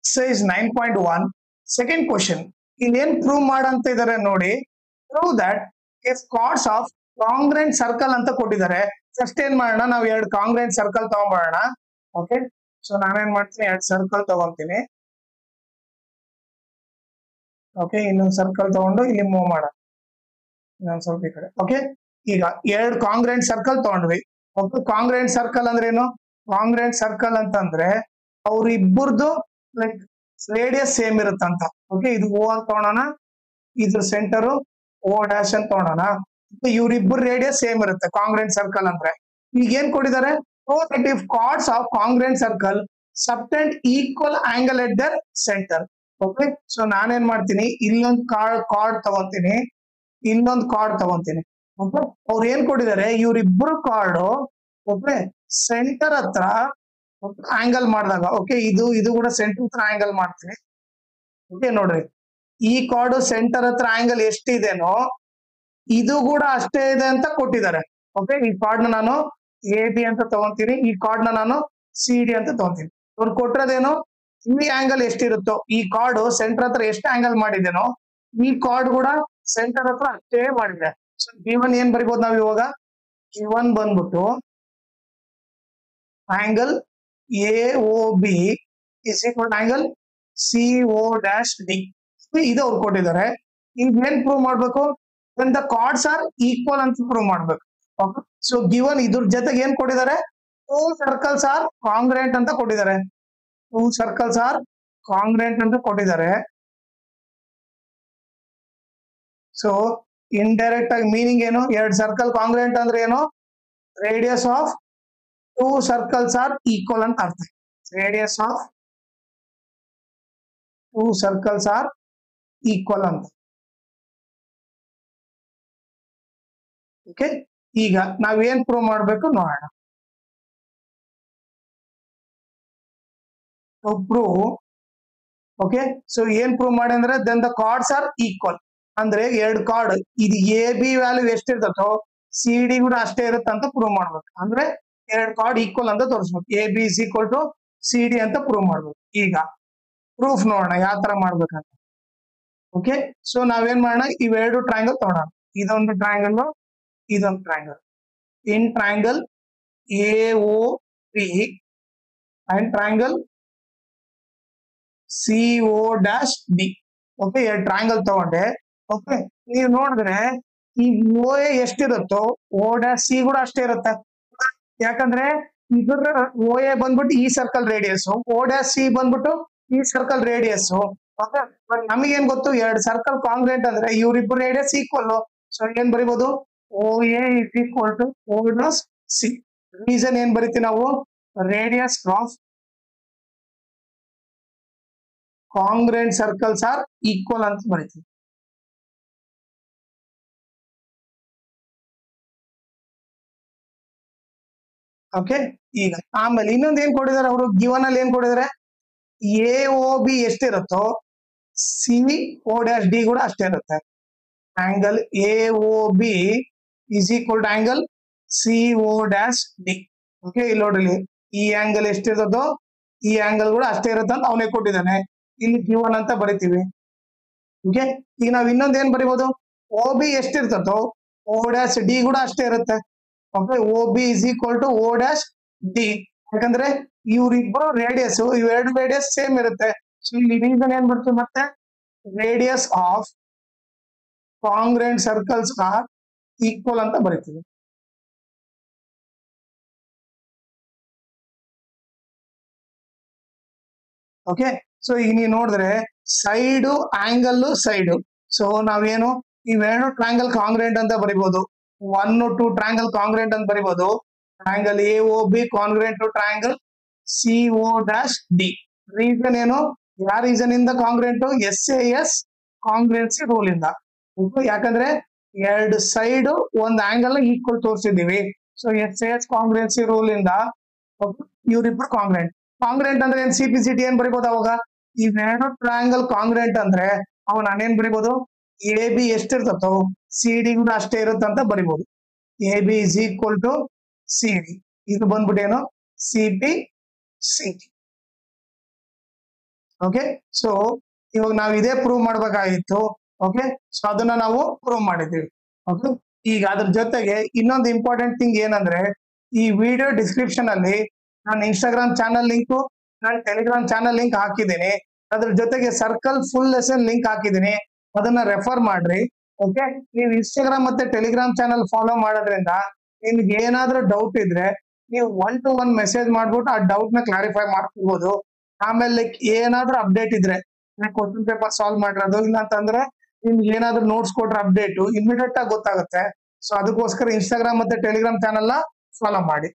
exercise 9.1 second question ಇನ್ನೇನ್ prove ಮಾಡಂತ ಇದಾರೆ ನೋಡಿ. Prove that if chords of congruent circle ಅಂತ ಕೊಟ್ಟಿದ್ದಾರೆ. ಫಸ್ಟ್ ಏನ್ ಮಾಡೋಣ, ನಾವು ಎರಡು ಕಾಂಗ್ರೆಂಟ್ ಸರ್ಕಲ್ ತಗೊಂಡ್ಬರೋಣ. ಓಕೆ, ಸೊ ನಾನೇನ್ ಮಾಡ್ತೀನಿ, ಎರಡು ಸರ್ಕಲ್ ತಗೊಂತೀನಿ. ಓಕೆ, ಇನ್ನೊಂದು ಸರ್ಕಲ್ ತಗೊಂಡು ಇಲ್ಲಿ ಮೂವ್ ಮಾಡೋಣ, ಇನ್ನೊಂದ್ ಸ್ವಲ್ಪ ಈ ಕಡೆ. ಓಕೆ, ಈಗ ಎರಡು ಕಾಂಗ್ರೆಂಟ್ ಸರ್ಕಲ್ ತಗೊಂಡ್ವಿ. ಓಕೆ, ಕಾಂಗ್ರೆಂಟ್ ಸರ್ಕಲ್ ಅಂದ್ರೆ ಏನು? ಕಾಂಗ್ರೆಂಟ್ ಸರ್ಕಲ್ ಅಂತಂದ್ರೆ ಅವ್ರಿಬ್ಬರದು ಲೈಕ್ ರೇಡಿಯಸ್ ಸೇಮ್ ಇರುತ್ತಂತ. ಓಕೆ, ಇದು ಓ ಅಂತ ತಗೊಳೋಣ, ಇದ್ರ ಸೆಂಟರ್ ಓ ಡ್ಯಾಶ್ ಅಂತ ತಗೊಳೋಣ. ಇವ್ರಿಬ್ಬರು ರೇಡಿಯಸ್ ಸೇಮ್ ಇರುತ್ತೆ ಕಾಂಗ್ರೆಂಟ್ ಸರ್ಕಲ್ ಅಂದ್ರೆ. ಈಗ ಏನ್ ಕೊಟ್ಟಿದ್ದಾರೆ, if chords of congruent circle subtend equal angle at their centre. Okay, so ನಾನೇನ್ ಮಾಡ್ತೀನಿ, ಇಲ್ಲೊಂದು ಕಾರ್ಡ್ ತಗೊಂತೀನಿ, ಇನ್ನೊಂದು ಕಾರ್ಡ್ ತಗೊಂತೀನಿ. ಓಕೆ, ಅವ್ರು ಏನ್ ಕೊಟ್ಟಿದ್ದಾರೆ, ಇವ್ರಿಬ್ರು ಕಾರ್ಡ್ ಓಕೆ ಸೆಂಟರ್ ಹತ್ರ ಆಂಗಲ್ ಮಾಡಿದಾಗ, ಓಕೆ ಇದು ಕೂಡ ಸೆಂಟರ್ ಹತ್ರ ಆಂಗಲ್ ಮಾಡ್ತೀನಿ. ಓಕೆ, ನೋಡ್ರಿ, ಈ ಕಾರ್ಡ್ ಸೆಂಟರ್ ಹತ್ರ ಆಂಗಲ್ ಎಷ್ಟಿದೆನೋ ಇದು ಕೂಡ ಅಷ್ಟೇ ಇದೆ ಅಂತ ಕೊಟ್ಟಿದ್ದಾರೆ. ಓಕೆ, ಈ ಕಾರ್ಡ್ ನಾನು ಎ ಬಿ ಅಂತ ತಗೊಂತೀನಿ, ಈ ಕಾರ್ಡ್ ನಾನು ಸಿ ಡಿ ಅಂತ ತಗೊಂತೀನಿ. ಅವ್ರು ಕೊಟ್ಟಿರೋದೇನು, ಈ ಆಂಗಲ್ ಎಷ್ಟಿರುತ್ತೋ, ಈ ಕಾರ್ಡ್ ಸೆಂಟರ್ ಹತ್ರ ಎಷ್ಟು ಆಂಗಲ್ ಮಾಡಿದೇನೋ ಈ ಕಾರ್ಡ್ ಕೂಡ ಸೆಂಟರ್ ಹತ್ರ ಅಷ್ಟೇ ಮಾಡಿದೆ. ಸೊ ಗಿವನ್ ಏನ್ ಬರಿಬಹುದು ನಾವ್ ಇವಾಗ, ಗಿವನ್ ಬಂದ್ಬಿಟ್ಟು angle A O B is equal angle C O dash D. ಇದು ಅವ್ರು ಕೊಟ್ಟಿದ್ದಾರೆ. ಈಗ ಏನ್ ಪ್ರೂವ್ ಮಾಡ್ಬೇಕು, ದ ಕಾರ್ಡ್ಸ್ ಆರ್ ಈಕ್ವಲ್ ಅಂತ ಪ್ರೂವ್ ಮಾಡ್ಬೇಕು. ಓಕೆ, ಸೊ ಗಿವನ್ ಇದ್ರ ಜೊತೆಗೆ ಏನ್ ಕೊಟ್ಟಿದ್ದಾರೆ, ಟೂ ಸರ್ಕಲ್ಸ್ ಆರ್ ಕಾಂಗ್ರೆಂಟ್ ಅಂತ ಕೊಟ್ಟಿದ್ದಾರೆ. ಟೂ ಸರ್ಕಲ್ಸ್ ಆರ್ ಕಾಂಗ್ರೆಂಟ್ ಅಂತ ಕೊಟ್ಟಿದ್ದಾರೆ. ಸೊ ಇಂಡೈರೆಕ್ಟ್ ಆಗಿ ಮೀನಿಂಗ್ ಏನು, ಎರಡು ಸರ್ಕಲ್ ಕಾಂಗ್ರೆಂಟ್ ಅಂದ್ರೆ ಏನು, radius of two circles are equal ಅಂತ ಅರ್ಥ. Radius of two circles are equal ಅಂತ. ಓಕೆ, ಈಗ ನಾವೇನ್ ಪ್ರೂವ್ ಮಾಡ್ಬೇಕು ನೋಡೋಣ. ಪ್ರೂವ್ ಓಕೆ, ಸೊ ಏನ್ ಪ್ರೂವ್ ಮಾಡಿ ಅಂದ್ರೆ then the chords are equal ಅಂದ್ರೆ ಎರಡು ಕಾರ್ಡ್ ಇದು ಎ ಬಿ ವ್ಯಾಲ್ಯೂ ಎಷ್ಟಿರ್ತೋ ಸಿ ಡಿ ಕೂಡ ಅಷ್ಟೇ ಇರುತ್ತೆ ಅಂತ ಪ್ರೂವ್ ಮಾಡ್ಬೇಕು. ಅಂದ್ರೆ ಎರಡು ಕಾರ್ಡ್ ಈಕ್ವಲ್ ಅಂತ ತೋರಿಸ್ಬೇಕು. A B is equal to C D ಅಂತ ಪ್ರೂವ್ ಮಾಡ್ಬೇಕು. ಈಗ ಪ್ರೂಫ್ ನೋಡೋಣ ಯಾವ ತರ ಮಾಡ್ಬೇಕಂತ. ಓಕೆ, ಸೊ ನಾವೇನ್ ಮಾಡೋಣ, ಇವೆರಡು ಟ್ರಯಾಂಗಲ್ ತಗೊಳ್ಳೋಣ. ಇದೊಂದು ಟ್ರಯಾಂಗಲ್, ಇದೊಂದು triangle. In triangle A O B and triangle C O dash D. Okay, ಎರಡು ಟ್ರಯಾಂಗಲ್ ತಗೊಂಡೆ. ಓಕೆ, ನೀವು ನೋಡಿದ್ರೆ ಈ ಓ ಎ ಎಷ್ಟಿರುತ್ತೋ ಓ ಡ್ಯಾಶ್ ಸಿ ಕೂಡ ಅಷ್ಟೇ ಇರುತ್ತೆ. ಯಾಕಂದ್ರೆ ಇದ್ರ ಓ ಎ ಬಂದ್ಬಿಟ್ಟು ಈ circle radius, O dash C ಬಂದ್ಬಿಟ್ಟು ಈ ಸರ್ಕಲ್ ರೇಡಿಯಸ್. ಓಕೆ, ನಮಗೇನ್ ಗೊತ್ತು, ಎರಡು ಸರ್ಕಲ್ ಕಾಂಗ್ರೆಂಟ್ ಅಂದ್ರೆ ಇವ್ರಿಬ್ರು ರೇಡಿಯಸ್ ಈಕ್ವಲ್. ಸೊ ಏನ್ ಬರಿಬಹುದು, O A is equal to O dash C. Reason ಏನ್ ಬರಿತೀವಿ ನಾವು, radius of congruent circles are equal ಅಂತ ಬರಿತೀವಿ. ಓಕೆ, ಈಗ ಆಮೇಲೆ ಇನ್ನೊಂದು ಏನ್ ಕೊಟ್ಟಿದ್ದಾರೆ ಅವರು, ಗಿವನ್ ಅಲ್ಲಿ ಏನ್ ಕೊಟ್ಟಿದ್ದಾರೆ, ಎ ಓ ಬಿ ಎಷ್ಟಿರುತ್ತೋ ಸಿ ಓ ಡ್ಯಾಶ್ ಡಿ ಕೂಡ ಅಷ್ಟೇ ಇರುತ್ತೆ. Angle A O B is equal to angle C O dash D. Okay, ಇಲ್ಲಿ ನೋಡ್ರಿ, ಈ ಆಂಗಲ್ ಎಷ್ಟಿರ್ತದೋ ಈ ಆಂಗಲ್ ಕೂಡ ಅಷ್ಟೇ ಇರುತ್ತೆ ಅಂತ ಅವನೇ ಕೊಟ್ಟಿದ್ದಾನೆ. ಇಲ್ಲಿ ಗಿವನ್ ಅಂತ ಬರಿತೀವಿ. ಓಕೆ, ಈಗ ನಾವ್ ಇನ್ನೊಂದ್ ಏನ್ ಬರಿಬಹುದು, ಓ ಬಿ ಎಷ್ಟಿರ್ತದೋ ಓ ಡ್ಯಾಶ್ ಡಿ ಕೂಡ ಅಷ್ಟೇ ಇರುತ್ತೆ. Okay, O B is equal to O dash D. ಯಾಕಂದ್ರೆ ಇವ್ರಿಬ್ರು ರೇಡಿಯಸ್, ಇವೆರಡು ರೇಡಿಯಸ್ ಸೇಮ್ ಇರುತ್ತೆ. ಸೊ ಇಲ್ಲಿ ರೀಸನ್ ಏನ್ ಬರ್ತದೆ, ಮತ್ತೆ radius of congruent circles are equal ಅಂತ ಬರೀತೀವಿ. ಓಕೆ, ಸೊ ಈಗ ನೀವು ನೋಡಿದ್ರೆ ಸೈಡು ಆಂಗಲ್ ಸೈಡು. ಸೊ ನಾವೇನು ಇವೆರಡು ಟ್ರಯಾಂಗಲ್ ಕಾಂಗ್ರೆಂಟ್ ಅಂತ ಬರಿಬಹುದು. 1 2 ಟ್ರಯಾಂಗಲ್ ಕಾಂಗ್ರೆಂಟ್ ಅಂತ ಬರಿಬಹುದು. Triangle A O B congruent to triangle C O dash D. Reason ಏನು, ಯಾವ ರೀಸನ್ ಇಂದ congruent, S A S congruency rule ಇಂದ. ಯಾಕಂದ್ರೆ ಎರಡು ಸೈಡ್ ಒಂದು ಆಂಗಲ್ ಈಕ್ವಲ್ ತೋರಿಸಿದೀವಿ. So S S congruency rule ಇಂದ ಇವ್ರಿಬ್ರು ಕಾಂಗ್ರೆಂಟ್. ಕಾಂಗ್ರೆಂಟ್ ಅಂದ್ರೆ ಏನ್, ಸಿ ಪಿ ಸಿ ಟಿ ಏನ್ ಬರಿಬಹುದು ಅವಾಗ, ಇವೆರಡು ಟ್ರಯಾಂಗಲ್ ಕಾಂಗ್ರೆಂಟ್ ಅಂದ್ರೆ ಅವ್ ನಾನೇನ್ ಬರಿಬಹುದು, ಎ ಬಿ ಎಷ್ಟಿರ್ತೋ ಸಿ ಡಿ ಕೂಡ ಅಷ್ಟೇ ಇರುತ್ತೆ ಅಂತ ಬರಿಬಹುದು. A B is equal to C D. ಇದು ಬಂದ್ಬಿಟ್ಟು ಏನು, C P C T. Okay so ಇವಾಗ ನಾವು ಇದೇ ಪ್ರೂವ್ ಮಾಡ್ಬೇಕಾಗಿತ್ತು. ಓಕೆ ಸೊ ಅದನ್ನ ನಾವು ಪ್ರೂವ್ ಮಾಡಿದ್ದೀವಿ. ಓಕೆ ಈಗ ಅದ್ರ ಜೊತೆಗೆ ಇನ್ನೊಂದು ಇಂಪಾರ್ಟೆಂಟ್ ಥಿಂಗ್ ಏನಂದ್ರೆ, ಈ ವಿಡಿಯೋ ಡಿಸ್ಕ್ರಿಪ್ಷನ್ ಅಲ್ಲಿ ನಾನು ಇನ್ಸ್ಟಾಗ್ರಾಮ್ ಚಾನಲ್ ಲಿಂಕ್, ನಾನು ಟೆಲಿಗ್ರಾಮ್ ಚಾನಲ್ ಲಿಂಕ್ ಹಾಕಿದ್ದೀನಿ. ಅದ್ರ ಜೊತೆಗೆ ಸರ್ಕಲ್ ಫುಲ್ ಲೆಸನ್ ಲಿಂಕ್ ಹಾಕಿದ್ದೀನಿ, ಅದನ್ನ ರೆಫರ್ ಮಾಡ್ರಿ. ಓಕೆ ನೀವು ಇನ್ಸ್ಟಾಗ್ರಾಮ್ ಮತ್ತೆ ಟೆಲಿಗ್ರಾಮ್ ಚಾನಲ್ ಫಾಲೋ ಮಾಡೋದ್ರಿಂದ ನಿಮ್ಗೆ ಏನಾದ್ರೂ ಡೌಟ್ ಇದ್ರೆ ನೀವು 1 to 1 ಮೆಸೇಜ್ ಮಾಡ್ಬಿಟ್ಟು ಆ ಡೌಟ್ ನ ಕ್ಲಾರಿಫೈ ಮಾಡ್ಕೋಬಹುದು. ಆಮೇಲೆ ಲೈಕ್ ಏನಾದ್ರೂ ಅಪ್ಡೇಟ್ ಇದ್ರೆ, ಕ್ವಶನ್ ಪೇಪರ್ ಸಾಲ್ವ್ ಮಾಡಿರೋದು ಇಲ್ಲ ಅಂತಂದ್ರೆ ನಿಮ್ಗೆ ಏನಾದ್ರೂ ನೋಟ್ಸ್ ಕೊಟ್ರೆ ಅಪ್ಡೇಟ್ ಇಮಿಡಿಯೇಟ್ ಆಗಿ ಗೊತ್ತಾಗುತ್ತೆ. ಸೊ ಅದಕ್ಕೋಸ್ಕರ ಇನ್ಸ್ಟಾಗ್ರಾಮ್ ಮತ್ತೆ ಟೆಲಿಗ್ರಾಮ್ ಚಾನಲ್ ನ ಫಾಲೋ ಮಾಡಿ.